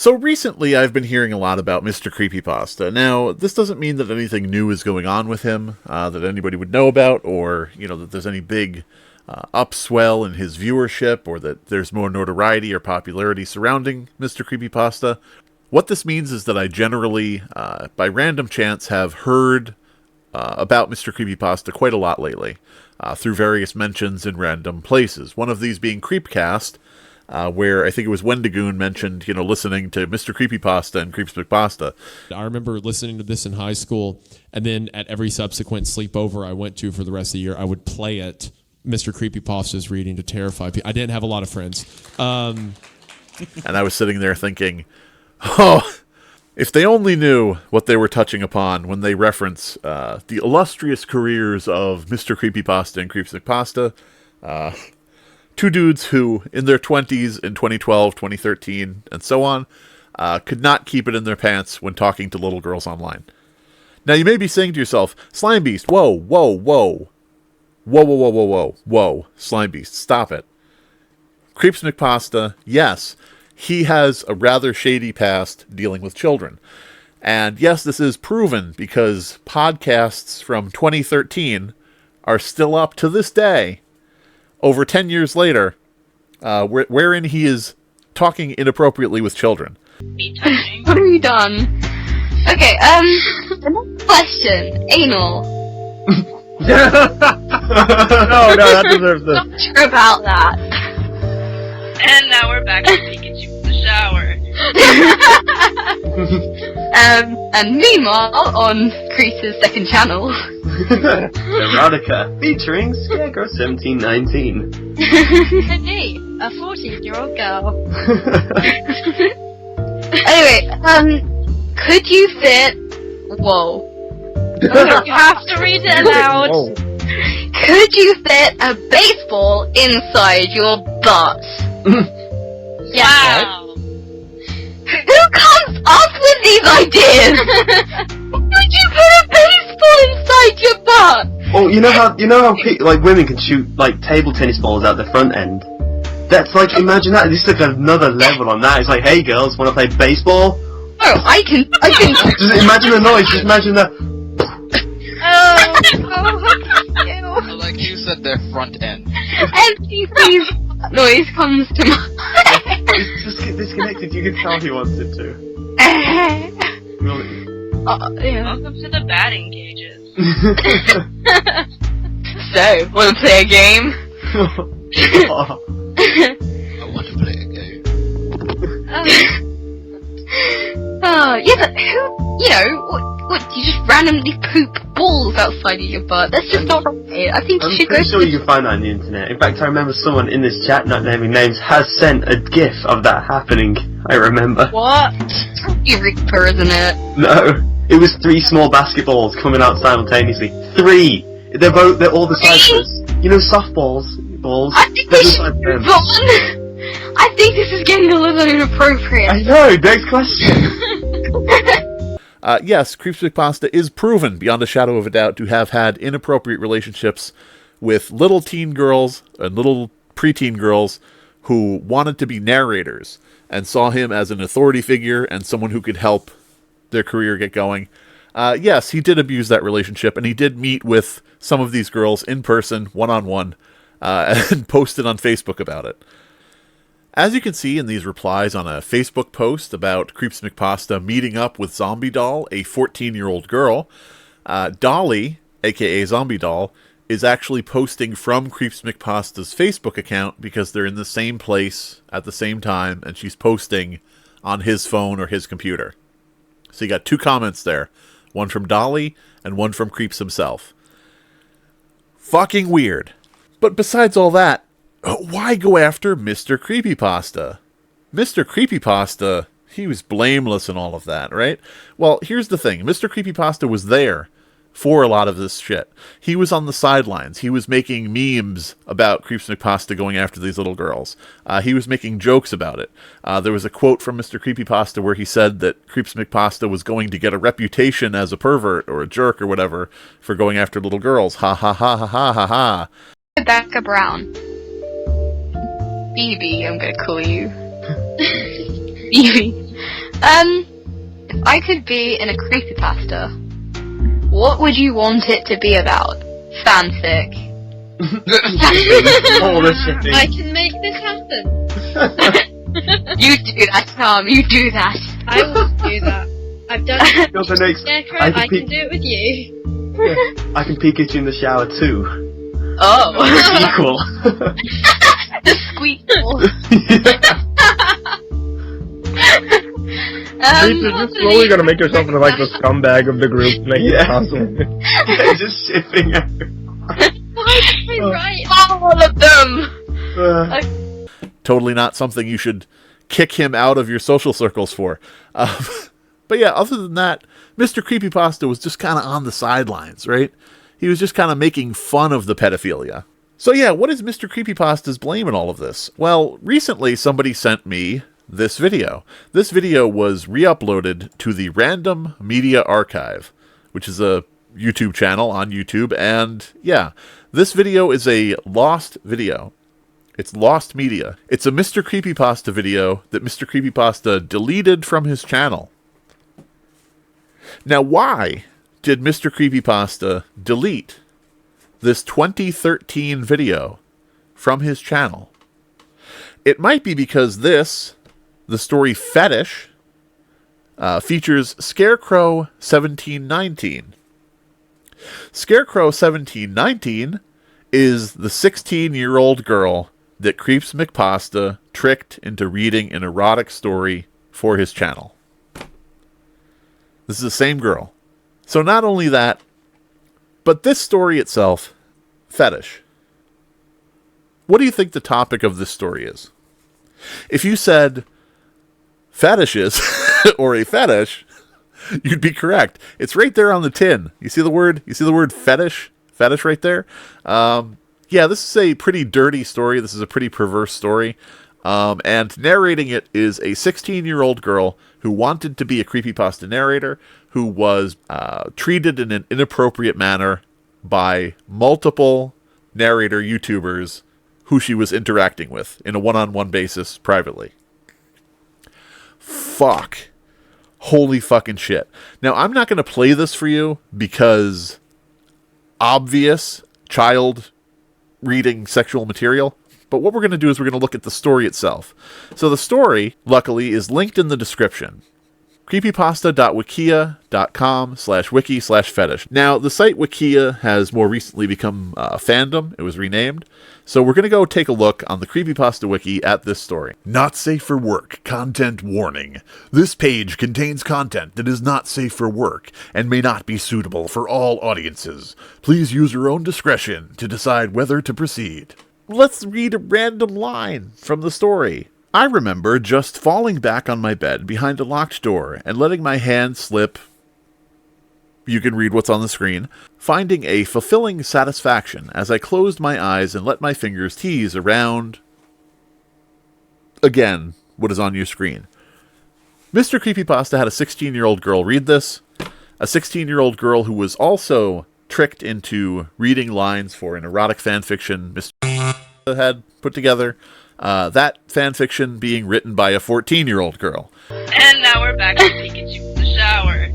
So recently I've been hearing a lot about Mr. Creepypasta. Now, this doesn't mean that anything new is going on with him, that anybody would know about, or, that there's any big upswell in his viewership, or that there's more notoriety or popularity surrounding Mr. Creepypasta. What this means is that I generally, by random chance, have heard about Mr. Creepypasta quite a lot lately, through various mentions in random places. One of these being CreepCast, where I think it was Wendigoon mentioned, listening to Mr. Creepypasta and CreepCast. I remember listening to this in high school, and then at every subsequent sleepover I went to for the rest of the year, I would play it, Mr. Creepypasta's reading to terrify people. I didn't have a lot of friends. And I was sitting there thinking, oh, if they only knew what they were touching upon when they reference the illustrious careers of Mr. Creepypasta and CreepCast. Two dudes who, in their 20s in 2012, 2013, and so on, could not keep it in their pants when talking to little girls online. Now, you may be saying to yourself, Slimebeast, whoa, whoa, whoa. Whoa, whoa, whoa, whoa, whoa, whoa. Slimebeast, stop it. CreepCast, yes, he has a rather shady past dealing with children. And yes, this is proven because podcasts from 2013 are still up to this day, over 10 years later, wherein he is talking inappropriately with children. What have you done? Okay, question. Anal. No, that deserves this. Not sure about that. And now we're back to Pikachu in the shower. And meanwhile, on Crease's second channel. Erotica, featuring Scarecrow 1719. And me, a 14-year-old girl. Anyway, could you fit... Whoa. You have to read it aloud. Whoa. Could you fit a baseball inside your butt? Wow. Who comes up with these ideas? Could you put a baseball inside your butt? Oh, you know how women can shoot table tennis balls out the front end. That's imagine that. This is another level on that. It's like, hey girls, want to play baseball? Oh, I can. Just imagine the noise. Just imagine the. Like you said, their front end. MTC's noise comes to mind. It's just get disconnected. You can tell he wants it to. Really? Yeah. Welcome to the batting cages. So, wanna play a game? I want to play a game. Yeah, but who, what, you just randomly poop balls outside of your butt? That's just not right. I think you I'm should pretty go sure you can find that on the internet. In fact, I remember someone in this chat, not naming names, has sent a GIF of that happening. I remember. What? You Reaper, isn't it? No, it was 3 small basketballs coming out simultaneously. 3! They're all the sizes. Softballs. Balls. I think we should move on. I think this is getting a little inappropriate. I know, next question. Yes, CreepCast is proven, beyond a shadow of a doubt, to have had inappropriate relationships with little teen girls and little preteen girls who wanted to be narrators and saw him as an authority figure and someone who could help their career get going. Yes, he did abuse that relationship, and he did meet with some of these girls in person, one-on-one, and posted on Facebook about it. As you can see in these replies on a Facebook post about CreepCast meeting up with Zombie Doll, a 14-year-old girl, Dolly, aka Zombie Doll, is actually posting from CreepCast's Facebook account because they're in the same place at the same time, and she's posting on his phone or his computer. So you got 2 comments there. One from Dolly and one from Creeps himself. Fucking weird. But besides all that, why go after Mr. Creepypasta? Mr. Creepypasta, he was blameless in all of that, right? Well, here's the thing. Mr. Creepypasta was there for a lot of this shit. He was on the sidelines. He was making memes about CreepCast going after these little girls. He was making jokes about it. There was a quote from Mr. Creepypasta where he said that CreepCast was going to get a reputation as a pervert or a jerk or whatever for going after little girls. Ha ha ha ha ha ha ha. Rebecca Brown. BB, I'm gonna call you. BB. If I could be in a creepypasta, what would you want it to be about? Fanfic. All the shipping. I can make this happen. You do that, Tom. You do that. I will do that. I've done it You're the with next. Scarecrow, I I can can pick- do it with you. I can Pikachu in the shower too. Oh. Equal. The squeakle. You're just slowly gonna make yourself into like the scumbag of the group, making it constantly. They're just shipping everyone. Why am I right? All of them. Totally not something you should kick him out of your social circles for. But yeah, other than that, Mr. Creepypasta was just kind of on the sidelines, right? He was just kind of making fun of the pedophilia. So yeah, what is Mr. Creepypasta's blame in all of this? Well, recently somebody sent me this video. This video was re-uploaded to the Random Media Archive, which is a YouTube channel on YouTube, and yeah, this video is a lost video. It's lost media. It's a Mr. Creepypasta video that Mr. Creepypasta deleted from his channel. Now, why did Mr. Creepypasta delete this 2013 video from his channel? It might be because the story Fetish, features Scarecrow 1719. Scarecrow 1719 is the 16-year-old girl that Creeps McPasta tricked into reading an erotic story for his channel. This is the same girl. So not only that, but this story itself, Fetish. What do you think the topic of this story is? If you said fetishes or a fetish, you'd be correct. It's right there on the tin. You see the word? You see the word fetish? Fetish right there? Yeah, this is a pretty dirty story. This is a pretty perverse story. And narrating it is a 16-year-old girl who wanted to be a creepypasta narrator, who was treated in an inappropriate manner by multiple narrator YouTubers who she was interacting with in a one-on-one basis privately. Fuck. Holy fucking shit. Now, I'm not going to play this for you because obvious child reading sexual material. But what we're going to do is we're going to look at the story itself. So the story, luckily, is linked in the description. creepypasta.wikia.com/wiki/fetish. Now, the site Wikia has more recently become a fandom. It was renamed. So we're going to go take a look on the Creepypasta Wiki at this story. Not safe for work. Content warning. This page contains content that is not safe for work and may not be suitable for all audiences. Please use your own discretion to decide whether to proceed. Let's read a random line from the story. I remember just falling back on my bed behind a locked door and letting my hand slip. You can read what's on the screen. Finding a fulfilling satisfaction as I closed my eyes and let my fingers tease around. Again, what is on your screen. Mr. Creepypasta had a 16-year-old girl read this. A 16-year-old girl who was also tricked into reading lines for an erotic fanfiction Mr. had put together. That fanfiction being written by a 14-year-old girl. And now we're back to Pikachu in the shower.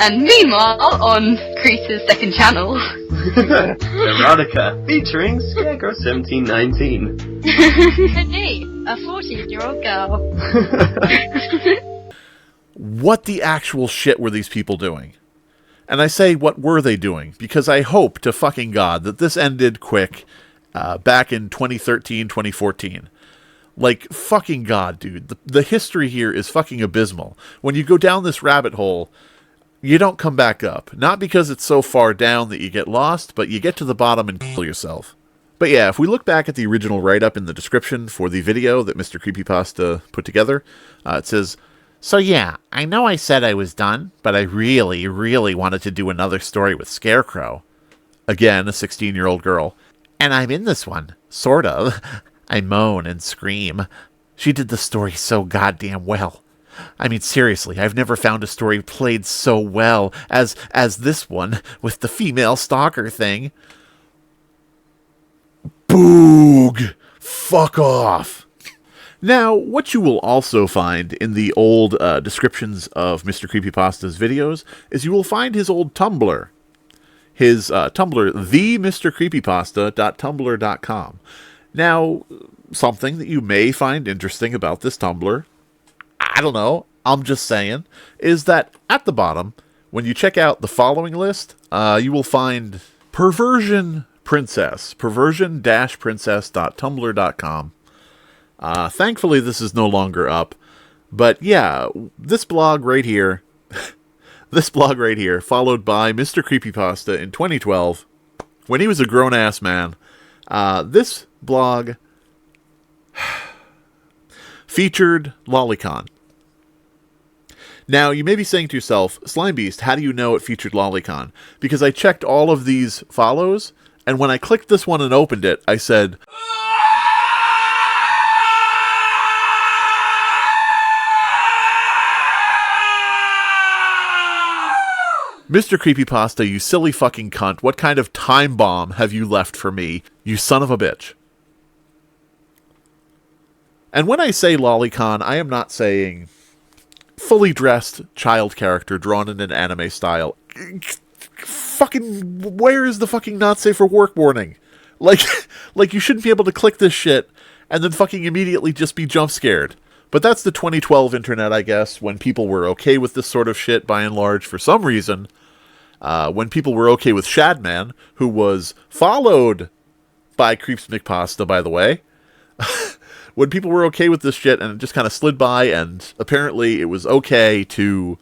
And meanwhile, on Crease's second channel. Erotica, featuring Scarecrow 1719. And me, a 14-year-old girl. What the actual shit were these people doing? And I say, what were they doing? Because I hope to fucking God that this ended quick back in 2013, 2014. Like, fucking God, dude. The history here is fucking abysmal. When you go down this rabbit hole, you don't come back up. Not because it's so far down that you get lost, but you get to the bottom and kill yourself. But yeah, if we look back at the original write-up in the description for the video that Mr. Creepypasta put together, it says, "So yeah, I know I said I was done, but I really, really wanted to do another story with Scarecrow." Again, a 16-year-old girl. "And I'm in this one. Sort of. I moan and scream. She did the story so goddamn well. I mean, seriously, I've never found a story played so well as this one with the female stalker thing." Boog! Fuck off! Now, what you will also find in the old descriptions of Mr. Creepypasta's videos is you will find his old Tumblr. His Tumblr, themrcreepypasta.tumblr.com. Now, something that you may find interesting about this Tumblr, I don't know, I'm just saying, is that at the bottom, when you check out the following list, you will find Perversion Princess, perversion-princess.tumblr.com. Thankfully, this is no longer up. But yeah, this blog right here, followed by Mr. Creepypasta in 2012, when he was a grown-ass man. This blog featured Lolicon. Now, you may be saying to yourself, Slimebeast, how do you know it featured Lolicon? Because I checked all of these follows, and when I clicked this one and opened it, I said, Mr. Creepypasta, you silly fucking cunt, what kind of time bomb have you left for me, you son of a bitch? And when I say lolicon, I am not saying fully dressed child character drawn in an anime style. Fucking, where is the fucking not safe for work warning? Like you shouldn't be able to click this shit and then fucking immediately just be jump scared. But that's the 2012 internet, I guess, when people were okay with this sort of shit by and large for some reason. When people were okay with Shadman, who was followed by CreepCast, by the way. When people were okay with this shit and it just kind of slid by, and apparently it was okay to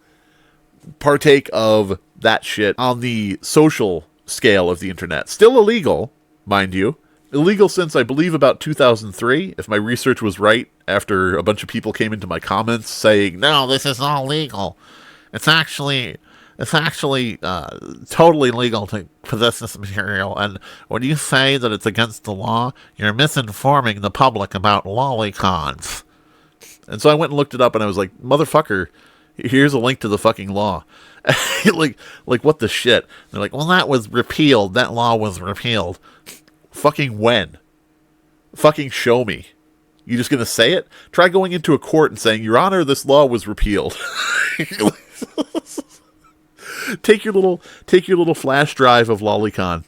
partake of that shit on the social scale of the internet. Still illegal, mind you. Illegal since, I believe, about 2003, if my research was right, after a bunch of people came into my comments saying, no, this is all legal. It's actually totally legal to possess this material, and when you say that it's against the law, you're misinforming the public about lolicons. And so I went and looked it up, and I was like, motherfucker, here's a link to the fucking law. like what the shit? They're like, well, that was repealed. That law was repealed. Fucking when? Fucking show me. You just gonna say it? Try going into a court and saying, Your Honor, this law was repealed. Take your little flash drive of lolicon.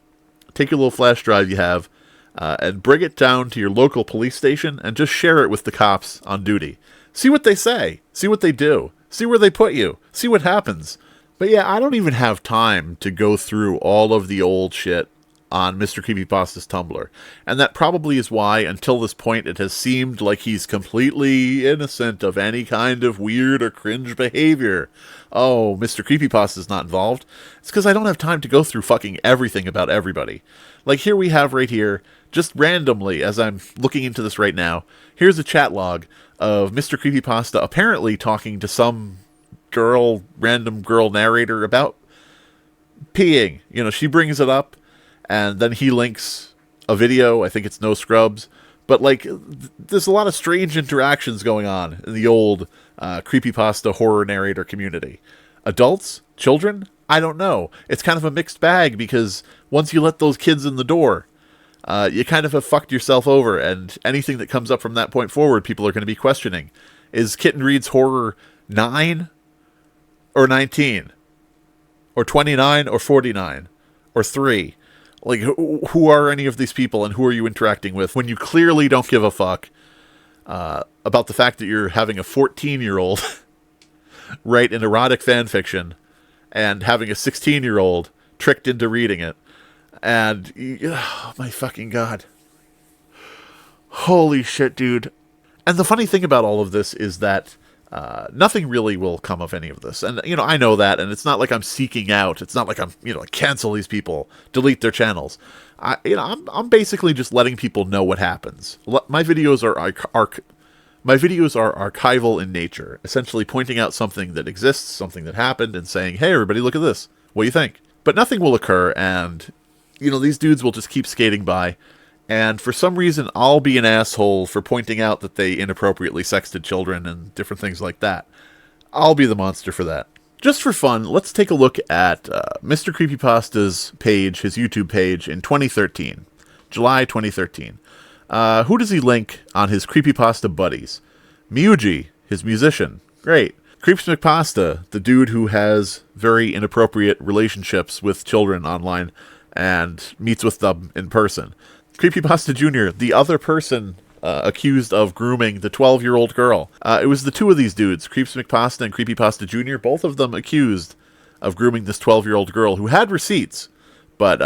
Take your little flash drive you have, and bring it down to your local police station and just share it with the cops on duty. See what they say. See what they do. See where they put you. See what happens. But yeah, I don't even have time to go through all of the old shit on Mr. Creepypasta's Tumblr. And that probably is why, until this point, it has seemed like he's completely innocent of any kind of weird or cringe behavior. Oh, Mr. Creepypasta's not involved. It's because I don't have time to go through fucking everything about everybody. Like here we have right here, just randomly, as I'm looking into this right now, here's a chat log of Mr. Creepypasta apparently talking to some random girl narrator about peeing. You know, she brings it up, and then he links a video. I think it's No Scrubs. But, like, there's a lot of strange interactions going on in the old creepypasta horror narrator community. Adults? Children? I don't know. It's kind of a mixed bag, because once you let those kids in the door, you kind of have fucked yourself over, and anything that comes up from that point forward, people are going to be questioning. Is Kitten Reads Horror 9? Or 19? Or 29? Or 49? Or 3? Like, who are any of these people, and who are you interacting with when you clearly don't give a fuck about the fact that you're having a 14-year-old write an erotic fan fiction and having a 16-year-old tricked into reading it? And, oh my fucking God. Holy shit, dude. And the funny thing about all of this is that nothing really will come of any of this. And, you know, I know that, and it's not like I'm seeking out. It's not like I'm, like, cancel these people, delete their channels. I'm basically just letting people know what happens. My videos are archival in nature, essentially pointing out something that exists, something that happened, and saying, hey, everybody, look at this. What do you think? But nothing will occur, and, these dudes will just keep skating by. And for some reason, I'll be an asshole for pointing out that they inappropriately sexted children and different things like that. I'll be the monster for that. Just for fun, let's take a look at Mr. Creepypasta's page, his YouTube page, in 2013. July 2013. Who does he link on his creepypasta buddies? Miuji, his musician. Great. Creeps McPasta, the dude who has very inappropriate relationships with children online and meets with them in person. Creepypasta Jr., the other person accused of grooming the 12-year-old girl. It was the two of these dudes, Creeps McPasta and Creepypasta Jr., both of them accused of grooming this 12-year-old girl who had receipts, but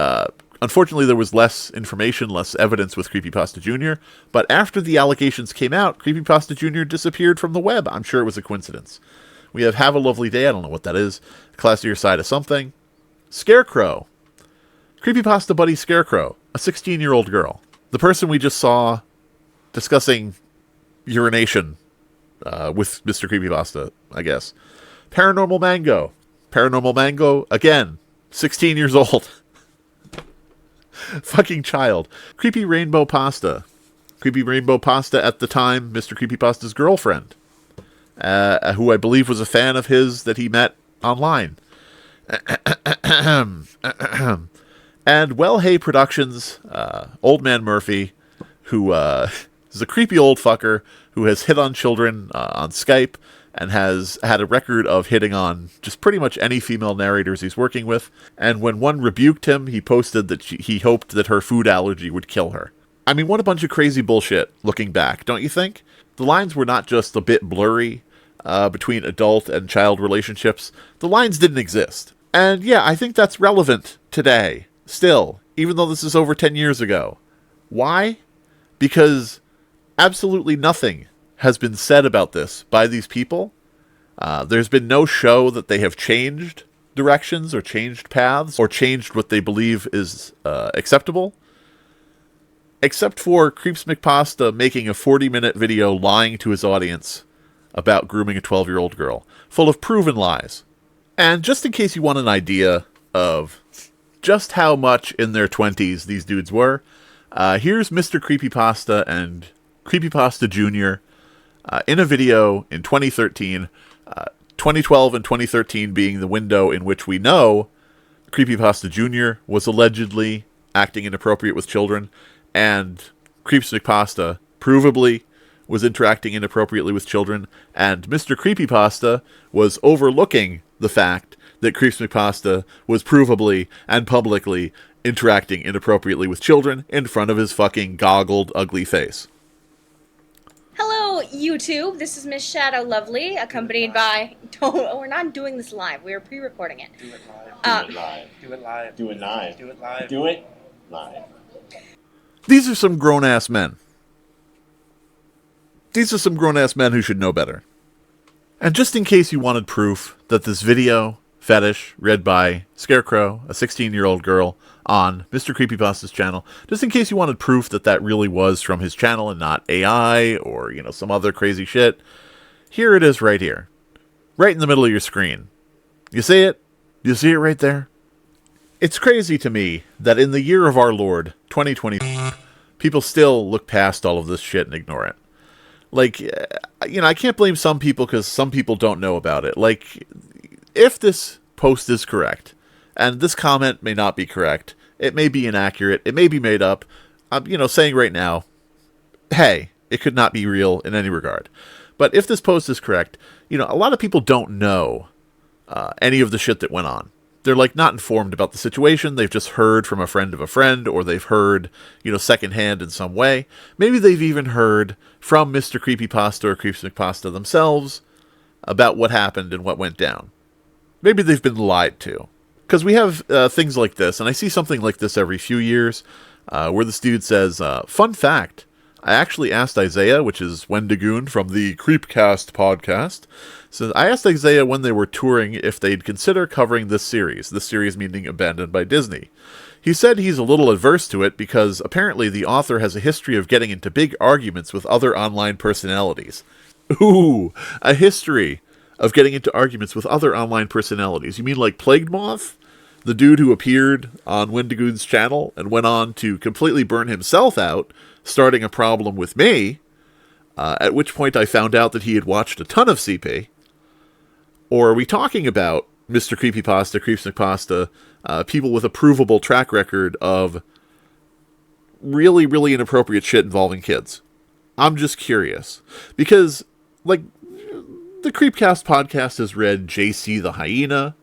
unfortunately there was less information, less evidence with Creepypasta Jr., but after the allegations came out, Creepypasta Jr. disappeared from the web. I'm sure it was a coincidence. We have a Lovely Day, I don't know what that is, classier side of something. Scarecrow. Creepypasta buddy Scarecrow, a 16-year-old girl. The person we just saw discussing urination with Mr. Creepypasta, I guess. Paranormal Mango. Paranormal Mango, again, 16 years old. Fucking child. Creepy Rainbow Pasta. Creepy Rainbow Pasta at the time, Mr. Creepypasta's girlfriend. Who I believe was a fan of his that he met online. And Well Hey Productions, Old Man Murphy, who is a creepy old fucker who has hit on children on Skype and has had a record of hitting on just pretty much any female narrators he's working with. And when one rebuked him, he posted that he hoped that her food allergy would kill her. I mean, what a bunch of crazy bullshit looking back, don't you think? The lines were not just a bit blurry between adult and child relationships. The lines didn't exist. And yeah, I think that's relevant today, still, even though this is over 10 years ago. Why? Because absolutely nothing has been said about this by these people. There's been no show that they have changed directions or changed paths or changed what they believe is acceptable. Except for Creeps McPasta making a 40-minute video lying to his audience about grooming a 12-year-old girl, full of proven lies. And just in case you want an idea of just how much in their 20s these dudes were, here's Mr. Creepypasta and Creepypasta Jr. In a video in 2013, 2012 and 2013 being the window in which we know Creepypasta Jr. was allegedly acting inappropriate with children, and Creeps McPasta provably was interacting inappropriately with children, and Mr. Creepypasta was overlooking the fact that Creeps McPasta was provably and publicly interacting inappropriately with children in front of his fucking goggled, ugly face. Hello, YouTube. This is Miss Shadow Lovely, accompanied by... we're not doing this live. We are pre-recording it. Do it live. Do it live. Do it live. Do it live. Do it live. Do it live. These are some grown-ass men. These are some grown-ass men who should know better. And just in case you wanted proof that this video fetish read by Scarecrow, a 16-year-old girl, on Mr. Creepypasta's channel, just in case you wanted proof that that really was from his channel and not AI or, some other crazy shit, here it is right here. Right in the middle of your screen. You see it? You see it right there? It's crazy to me that in the year of our Lord, 2020, people still look past all of this shit and ignore it. Like, I can't blame some people because some people don't know about it. Like, if this post is correct, and this comment may not be correct, it may be inaccurate, it may be made up, I'm, saying right now, hey, it could not be real in any regard. But if this post is correct, a lot of people don't know any of the shit that went on. They're, not informed about the situation. They've just heard from a friend of a friend, or they've heard, secondhand in some way. Maybe they've even heard from Mr. Creepypasta or Creeps McPasta themselves about what happened and what went down. Maybe they've been lied to. Because we have things like this, and I see something like this every few years, where this dude says, fun fact, I actually asked Isaiah, which is Wendigoon from the CreepCast podcast, so I asked Isaiah when they were touring if they'd consider covering this series meaning Abandoned by Disney. He said he's a little adverse to it because apparently the author has a history of getting into big arguments with other online personalities. Ooh, a history of getting into arguments with other online personalities. You mean like Plague Moth? The dude who appeared on Wendigoon's channel and went on to completely burn himself out, starting a problem with me, at which point I found out that he had watched a ton of CP. Or are we talking about Mr. Creepypasta, Creeps McPasta, people with a provable track record of really, really inappropriate shit involving kids. I'm just curious. Because, like, the CreepCast podcast has read JC the Hyena,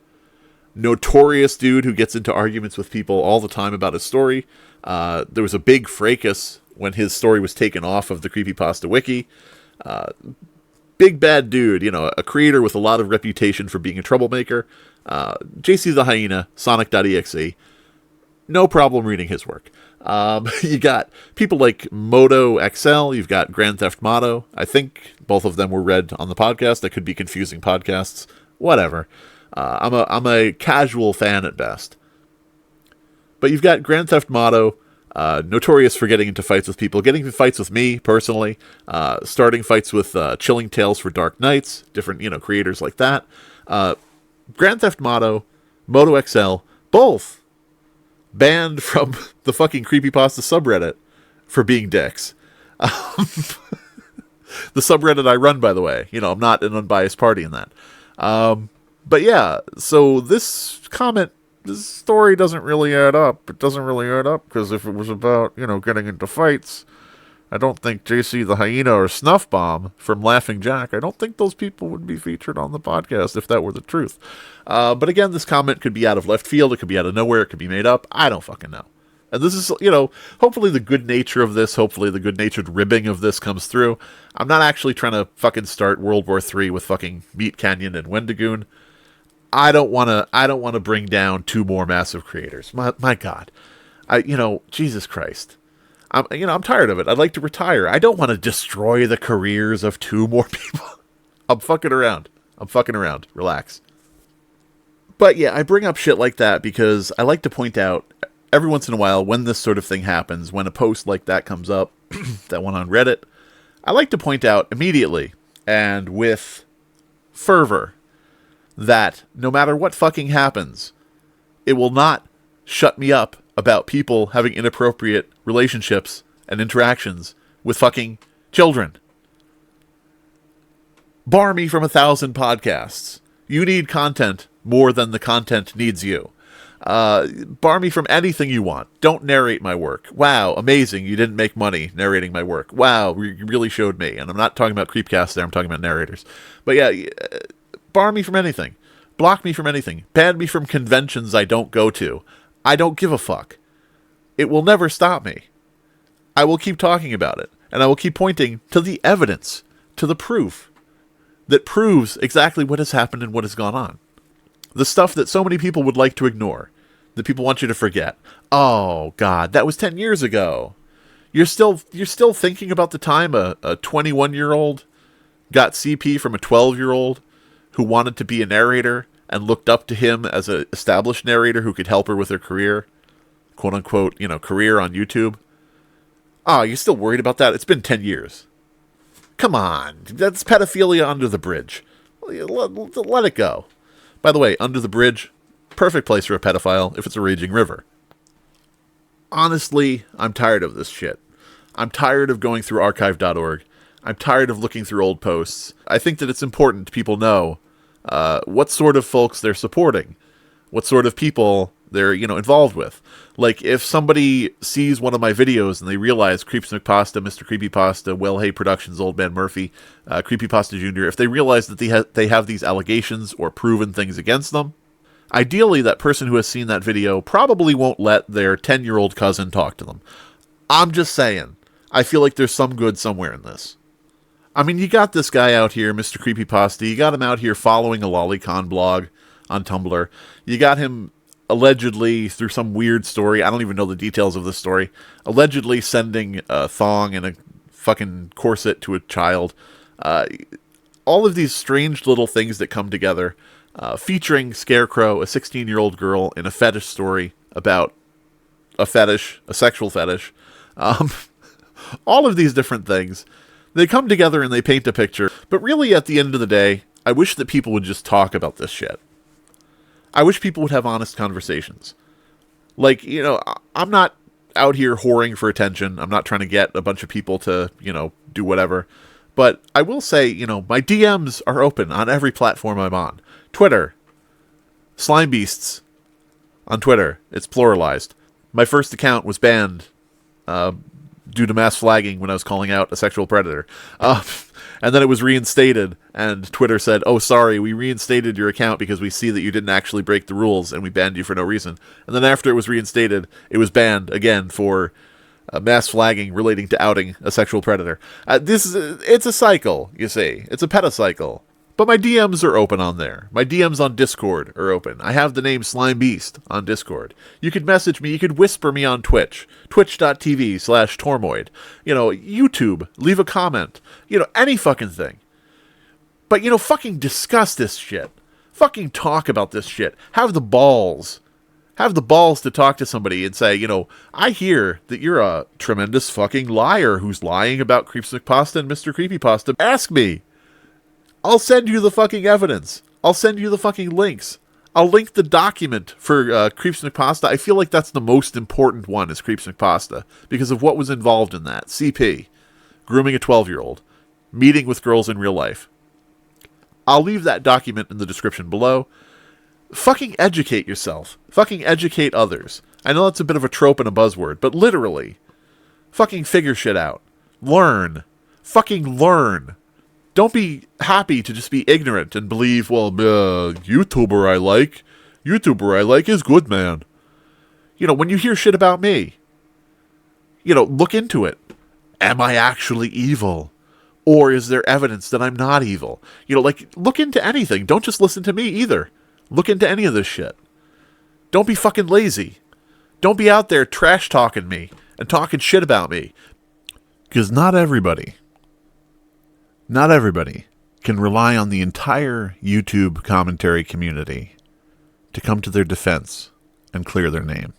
notorious dude who gets into arguments with people all the time about his story. There was a big fracas when his story was taken off of the Creepypasta wiki. Big bad dude, a creator with a lot of reputation for being a troublemaker. JC the Hyena, Sonic.exe. No problem reading his work. You got people like Moto XL, you've got Grand Theft Motto. I think both of them were read on the podcast. I could be confusing podcasts. Whatever. I'm a casual fan at best. But you've got Grand Theft Motto, notorious for getting into fights with people, getting into fights with me personally, starting fights with Chilling Tales for Dark Nights, different creators like that. Grand Theft Motto, Moto XL, both banned from the fucking Creepypasta subreddit for being dicks. The subreddit I run, by the way. I'm not an unbiased party in that. But yeah, so this story doesn't really add up. It doesn't really add up, because if it was about, getting into fights, I don't think JC the Hyena or Snuff Bomb from Laughing Jack, I don't think those people would be featured on the podcast if that were the truth. But again, this comment could be out of left field, it could be out of nowhere, it could be made up, I don't fucking know. And this is, hopefully the good nature of this, hopefully the good-natured ribbing of this comes through. I'm not actually trying to fucking start World War III with fucking Meat Canyon and Wendigoon. I don't want to bring down two more massive creators. My God. Jesus Christ. I'm tired of it. I'd like to retire. I don't want to destroy the careers of two more people. I'm fucking around. Relax. But yeah, I bring up shit like that because I like to point out every once in a while when this sort of thing happens, when a post like that comes up, that one on Reddit, I like to point out immediately and with fervor that no matter what fucking happens, it will not shut me up about people having inappropriate relationships and interactions with fucking children. Bar me from 1,000 podcasts. You need content more than the content needs you. Bar me from anything you want. Don't narrate my work. Wow, amazing, you didn't make money narrating my work. Wow, you really showed me. And I'm not talking about CreepCast there, I'm talking about narrators. But yeah, bar me from anything. Block me from anything. Ban me from conventions I don't go to. I don't give a fuck. It will never stop me. I will keep talking about it. And I will keep pointing to the evidence, to the proof, that proves exactly what has happened and what has gone on. The stuff that so many people would like to ignore, that people want you to forget. Oh, God, that was 10 years ago. You're still thinking about the time a 21-year-old got CP from a 12-year-old who wanted to be a narrator and looked up to him as an established narrator who could help her with her career, quote-unquote, career on YouTube. Oh, you're still worried about that? It's been 10 years. Come on, that's pedophilia under the bridge. Let it go. By the way, under the bridge, perfect place for a pedophile if it's a raging river. Honestly, I'm tired of this shit. I'm tired of going through archive.org. I'm tired of looking through old posts. I think that it's important people know what sort of folks they're supporting, what sort of people they're, involved with. Like, if somebody sees one of my videos and they realize Creeps McPasta, Mr. Creepypasta, Well Hey Productions, Old Man Murphy, Creepypasta Jr., if they realize that they have these allegations or proven things against them, ideally that person who has seen that video probably won't let their 10-year-old cousin talk to them. I'm just saying, I feel like there's some good somewhere in this. I mean, you got this guy out here, Mr. Creepypasta, you got him out here following a lolicon blog on Tumblr. You got him allegedly, through some weird story, I don't even know the details of this story, allegedly sending a thong and a fucking corset to a child. All of these strange little things that come together, featuring Scarecrow, a 16-year-old girl, in a fetish story about a fetish, a sexual fetish. All of these different things, they come together and they paint a picture. But really, at the end of the day, I wish that people would just talk about this shit. I wish people would have honest conversations. Like, I'm not out here whoring for attention. I'm not trying to get a bunch of people to, do whatever. But I will say, my DMs are open on every platform I'm on. Twitter. Slimebeasts on Twitter. It's pluralized. My first account was banned due to mass flagging when I was calling out a sexual predator. And then it was reinstated, and Twitter said, "Oh, sorry, we reinstated your account because we see that you didn't actually break the rules, and we banned you for no reason." And then after it was reinstated, it was banned again for mass flagging relating to outing a sexual predator. It's a cycle, you see. It's a petacycle. But my DMs are open on there. My DMs on Discord are open. I have the name Slimebeast on Discord. You could message me. You could whisper me on Twitch. Twitch.tv/Tormoid. YouTube. Leave a comment. Any fucking thing. But, fucking discuss this shit. Fucking talk about this shit. Have the balls. Have the balls to talk to somebody and say, I hear that you're a tremendous fucking liar who's lying about CreepCast and MrCreepypasta. Ask me. I'll send you the fucking evidence. I'll send you the fucking links. I'll link the document for CreepCast. I feel like that's the most important one is CreepCast because of what was involved in that. CP. Grooming a 12-year-old. Meeting with girls in real life. I'll leave that document in the description below. Fucking educate yourself. Fucking educate others. I know that's a bit of a trope and a buzzword, but literally. Fucking figure shit out. Learn. Fucking learn. Don't be happy to just be ignorant and believe, YouTuber I like is good, man. When you hear shit about me, look into it. Am I actually evil? Or is there evidence that I'm not evil? Look into anything. Don't just listen to me either. Look into any of this shit. Don't be fucking lazy. Don't be out there trash talking me and talking shit about me. Because not everybody can rely on the entire YouTube commentary community to come to their defense and clear their name.